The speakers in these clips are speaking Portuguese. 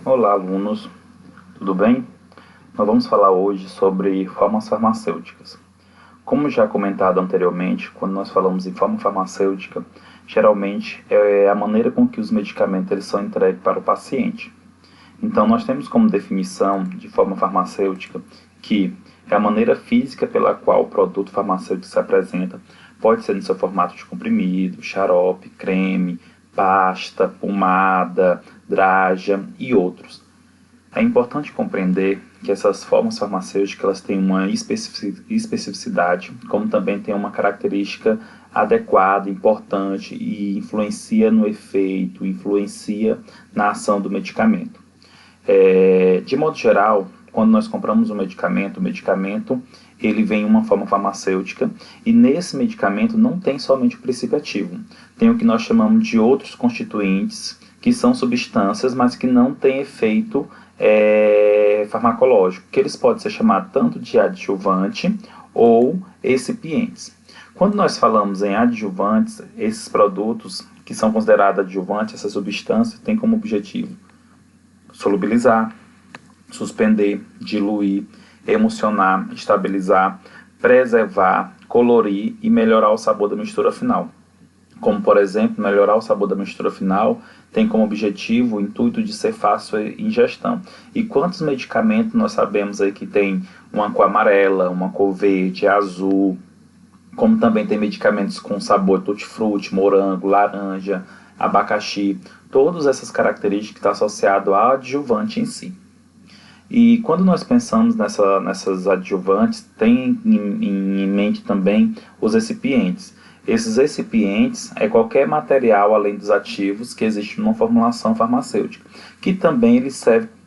Olá, alunos, tudo bem? Nós vamos falar hoje sobre formas farmacêuticas. Como já comentado anteriormente, quando nós falamos em forma farmacêutica, geralmente é a maneira com que os medicamentos eles são entregues para o paciente. Então, nós temos como definição de forma farmacêutica que é a maneira física pela qual o produto farmacêutico se apresenta, pode ser no seu formato de comprimido, xarope, creme, pasta, pomada, draja e outros. É importante compreender que essas formas farmacêuticas elas têm uma especificidade, como também tem uma característica adequada, importante e influencia no efeito, influencia na ação do medicamento. De modo geral, quando nós compramos um medicamento, o medicamento ele vem em uma forma farmacêutica e nesse medicamento não tem somente o princípio ativo, tem o que nós chamamos de outros constituintes, que são substâncias, mas que não têm efeito farmacológico, que eles podem ser chamados tanto de adjuvante ou excipientes. Quando nós falamos em adjuvantes, esses produtos que são considerados adjuvantes, essas substâncias, têm como objetivo solubilizar, suspender, diluir, emulsionar, estabilizar, preservar, colorir e melhorar o sabor da mistura final. Como, por exemplo, melhorar o sabor da mistura final tem como objetivo o intuito de ser fácil a ingestão. E quantos medicamentos nós sabemos aí que tem uma cor amarela, uma cor verde, azul, como também tem medicamentos com sabor tutti-frutti, morango, laranja, abacaxi, todas essas características estão associadas ao adjuvante em si. E quando nós pensamos nessas adjuvantes, tem em mente também os recipientes. Esses recipientes é qualquer material além dos ativos que existe numa formulação farmacêutica, que também ele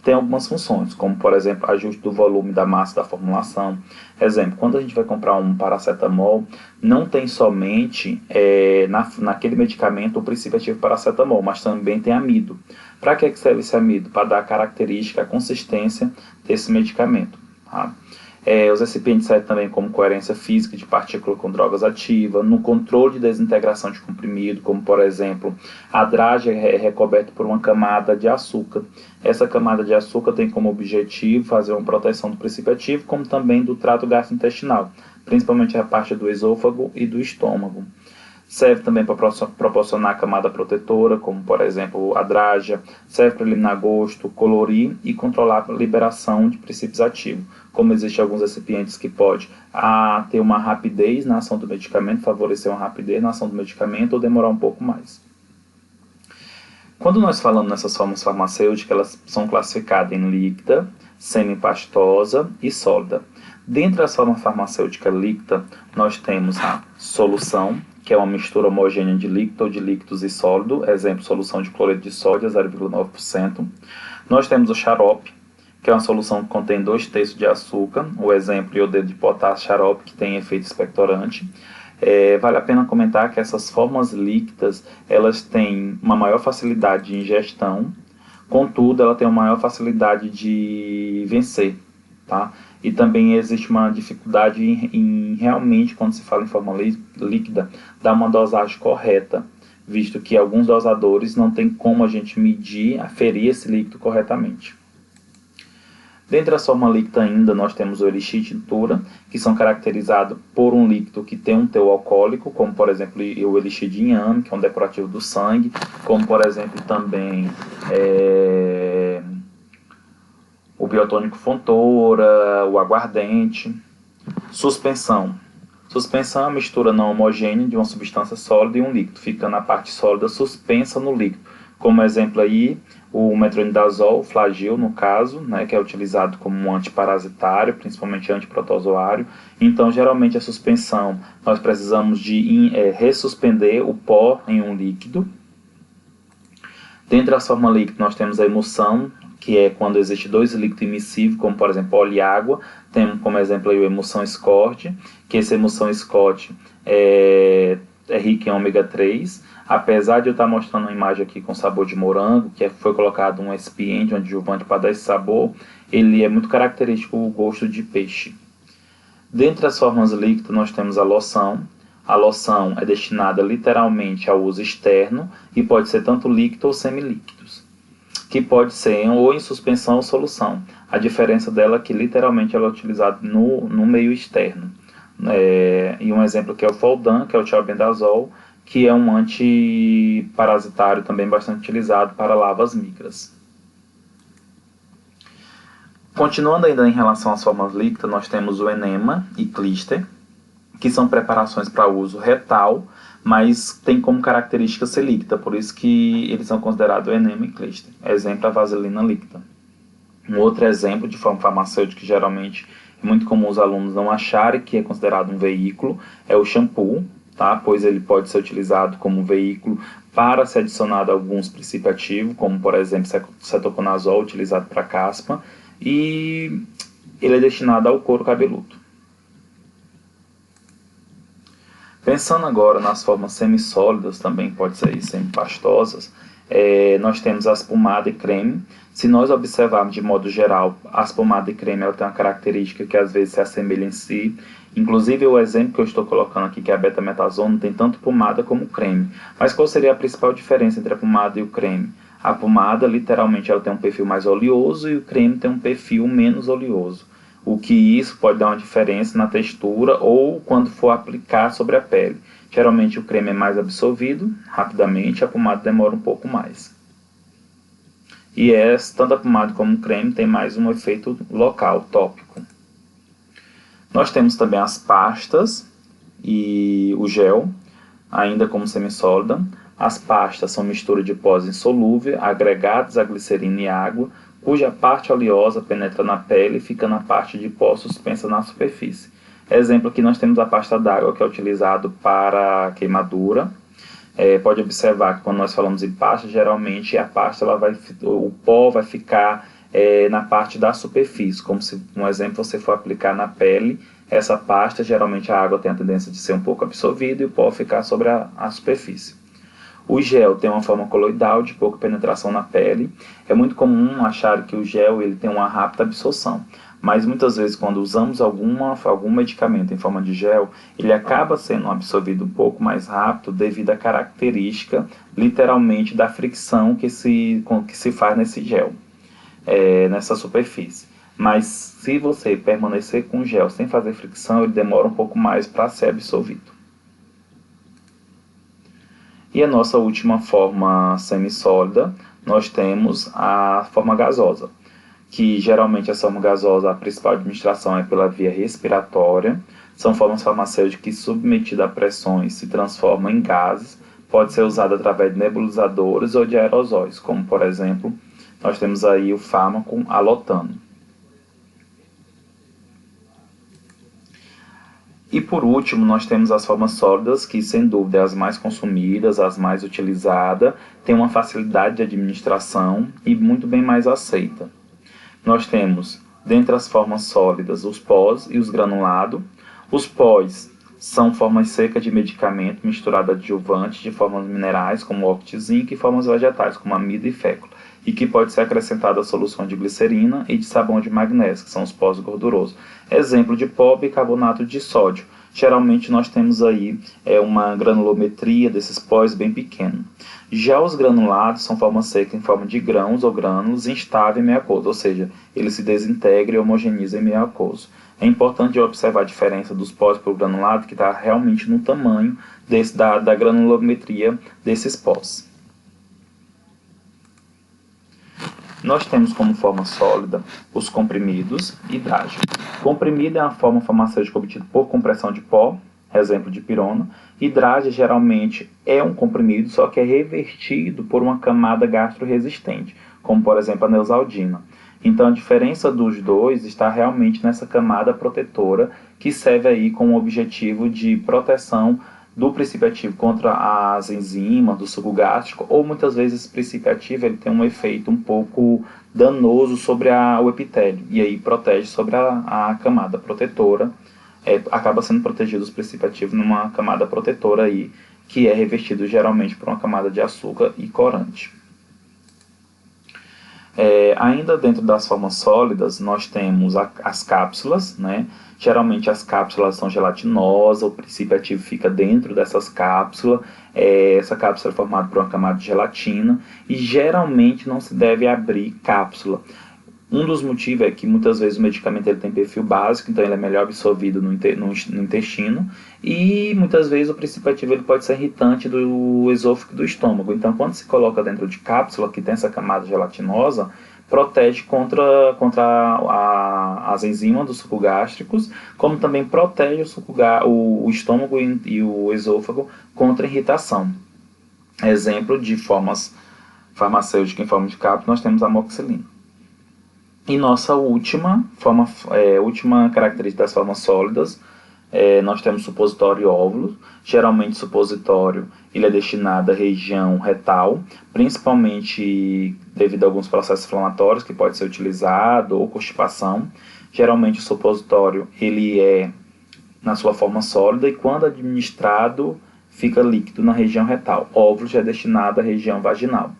tem algumas funções, como por exemplo, ajuste do volume da massa da formulação. Exemplo, quando a gente vai comprar um paracetamol, não tem somente naquele medicamento o princípio ativo paracetamol, mas também tem amido. Para que serve esse amido? Para dar a característica, a consistência desse medicamento. Tá? Os recipientes servem também como coerência física de partícula com drogas ativas, no controle de desintegração de comprimido, como por exemplo, a draga é recoberta por uma camada de açúcar. Essa camada de açúcar tem como objetivo fazer uma proteção do princípio ativo, como também do trato gastrointestinal, principalmente a parte do esôfago e do estômago. Serve também para proporcionar camada protetora, como por exemplo a draga, serve para eliminar gosto, colorir e controlar a liberação de princípios ativos. Como existem alguns recipientes que podem ter uma rapidez na ação do medicamento, favorecer uma rapidez na ação do medicamento ou demorar um pouco mais. Quando nós falamos nessas formas farmacêuticas, elas são classificadas em líquida, semipastosa e sólida. Dentre as formas farmacêuticas líquida, nós temos a solução, que é uma mistura homogênea de líquido ou de líquidos e sólido, exemplo, solução de cloreto de sódio, 0,9%. Nós temos o xarope, que é uma solução que contém 2/3 de açúcar, o exemplo, iodeto de potássio xarope, que tem efeito expectorante. Vale a pena comentar que essas formas líquidas, elas têm uma maior facilidade de ingestão, contudo, ela tem uma maior facilidade de vencer, tá? E também existe uma dificuldade em realmente, quando se fala em forma líquida, dar uma dosagem correta, visto que alguns dosadores não tem como a gente medir, aferir esse líquido corretamente. Dentre as formas líquidas ainda, nós temos o elixir e tintura, que são caracterizados por um líquido que tem um teor alcoólico, como por exemplo o elixir de inhame, que é um depurativo do sangue, como por exemplo também o biotônico Fontoura, o aguardente. Suspensão. Suspensão é a mistura não homogênea de uma substância sólida e um líquido, ficando a parte sólida suspensa no líquido. Como exemplo aí, o metronidazol, o Flagyl no caso, né, que é utilizado como um antiparasitário, principalmente antiprotozoário. Então, geralmente a suspensão, nós precisamos de ressuspender o pó em um líquido. Dentre as formas líquidas, nós temos a emulsão, que é quando existe dois líquidos immiscíveis, como por exemplo óleo e água. Temos como exemplo aí a emulsão Scott, que essa emulsão Scott é rica em ômega 3. Apesar de eu estar mostrando uma imagem aqui com sabor de morango, que foi colocado um excipiente, um adjuvante para dar esse sabor, ele é muito característico o gosto de peixe. Dentre as formas líquidas, nós temos a loção. A loção é destinada literalmente ao uso externo e pode ser tanto líquido ou semilíquidos. que pode ser ou em suspensão ou solução. A diferença dela é que literalmente ela é utilizada no meio externo. E um exemplo que é o Foldan, que é o thiobendazol, que é um antiparasitário também bastante utilizado para lavas micras. Continuando ainda em relação às formas líquidas, nós temos o enema e clíster, que são preparações para uso retal, mas tem como característica ser líquida, por isso que eles são considerados enema e clíster. Exemplo, a vaselina líquida. Um outro exemplo de forma farmacêutica que geralmente é muito comum os alunos não acharem que é considerado um veículo é o shampoo, tá? Pois ele pode ser utilizado como veículo para ser adicionado a alguns princípios ativos, como por exemplo cetoconazol utilizado para caspa, e ele é destinado ao couro cabeludo. Pensando agora nas formas semissólidas, também pode ser semipastosas, nós temos as pomada e creme. Se nós observarmos de modo geral, as pomada e creme ela tem uma característica que às vezes se assemelha em si. Inclusive o exemplo que eu estou colocando aqui, que é a betametasona, tem tanto pomada como creme. Mas qual seria a principal diferença entre a pomada e o creme? A pomada, literalmente, ela tem um perfil mais oleoso e o creme tem um perfil menos oleoso. O que isso pode dar uma diferença na textura ou quando for aplicar sobre a pele. Geralmente o creme é mais absorvido rapidamente, a pomada demora um pouco mais. E tanto a pomada como o creme tem mais um efeito local, tópico. Nós temos também as pastas e o gel, ainda como semissólida. As pastas são mistura de pós insolúvel, agregados a glicerina e água, cuja parte oleosa penetra na pele e fica na parte de pó suspensa na superfície. Exemplo, aqui nós temos a pasta d'água, que é utilizado para queimadura. Pode observar que quando nós falamos em pasta, geralmente a pasta, o pó vai ficar na parte da superfície, como se, um exemplo, você for aplicar na pele, essa pasta, geralmente a água tem a tendência de ser um pouco absorvida e o pó ficar sobre a superfície. O gel tem uma forma coloidal, de pouca penetração na pele. É muito comum achar que o gel ele tem uma rápida absorção, mas muitas vezes quando usamos algum medicamento em forma de gel, ele acaba sendo absorvido um pouco mais rápido devido à característica, literalmente, da fricção que se faz nesse gel, nessa superfície. Mas se você permanecer com o gel sem fazer fricção, ele demora um pouco mais para ser absorvido. E a nossa última forma semissólida, nós temos a forma gasosa, que geralmente a forma gasosa, a principal administração é pela via respiratória. São formas farmacêuticas que, submetidas a pressões, se transformam em gases. Pode ser usada através de nebulizadores ou de aerosóis, como por exemplo, nós temos aí o fármaco alotano. E por último, nós temos as formas sólidas, que sem dúvida as mais consumidas, as mais utilizadas, têm uma facilidade de administração e muito bem mais aceita. Nós temos, dentre as formas sólidas, os pós e os granulados. Os pós são formas secas de medicamento misturado a adjuvantes de formas minerais, como óxido de zinco, e formas vegetais, como amido e fécula, e que pode ser acrescentada a solução de glicerina e de sabão de magnésio, que são os pós gordurosos. Exemplo de pó, bicarbonato de sódio. Geralmente nós temos aí uma granulometria desses pós bem pequena. Já os granulados são formas secas em forma de grãos ou grânulos instável em meio aquoso, ou seja, ele se desintegra e homogeniza em meio aquoso. É importante observar a diferença dos pós para o granulado, que está realmente no tamanho da granulometria desses pós. Nós temos como forma sólida os comprimidos e hidrágeno. Comprimido é uma forma farmacêutica obtida por compressão de pó, exemplo de pirona. Hidrágeno geralmente é um comprimido, só que é revertido por uma camada gastroresistente, como por exemplo a neosaldina. Então a diferença dos dois está realmente nessa camada protetora, que serve aí com o objetivo de proteção do princípio ativo contra as enzimas do suco gástrico, ou muitas vezes esse princípio ativo ele tem um efeito um pouco danoso sobre o epitélio, e aí protege sobre a camada protetora, acaba sendo protegido os princípios ativos numa camada protetora aí, que é revestido geralmente por uma camada de açúcar e corante. Ainda dentro das formas sólidas, nós temos as cápsulas, né? Geralmente as cápsulas são gelatinosas, o princípio ativo fica dentro dessas cápsulas. Essa cápsula é formada por uma camada de gelatina e geralmente não se deve abrir cápsula. Um dos motivos é que muitas vezes o medicamento ele tem perfil básico, então ele é melhor absorvido no intestino, e muitas vezes o princípio ativo ele pode ser irritante do esôfago e do estômago. Então, quando se coloca dentro de cápsula, que tem essa camada gelatinosa, protege contra as enzimas dos sucos gástricos, como também protege o estômago e o esôfago contra irritação. Exemplo de formas farmacêuticas em forma de cápsula, nós temos a amoxicilina. E nossa última característica das formas sólidas, nós temos supositório e óvulo. Geralmente supositório ele é destinado à região retal, principalmente devido a alguns processos inflamatórios que pode ser utilizado, ou constipação. Geralmente o supositório ele é na sua forma sólida e quando administrado fica líquido na região retal. Óvulo já é destinado à região vaginal.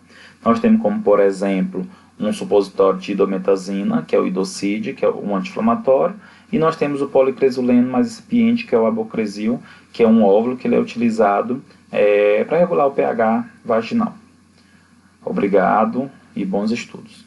Nós temos como, por exemplo, um supositório de idometazina, que é o idocid, que é um anti-inflamatório, e nós temos o policresuleno mais incipiente, que é o abocresil, que é um óvulo que ele é utilizado para regular o pH vaginal. Obrigado e bons estudos.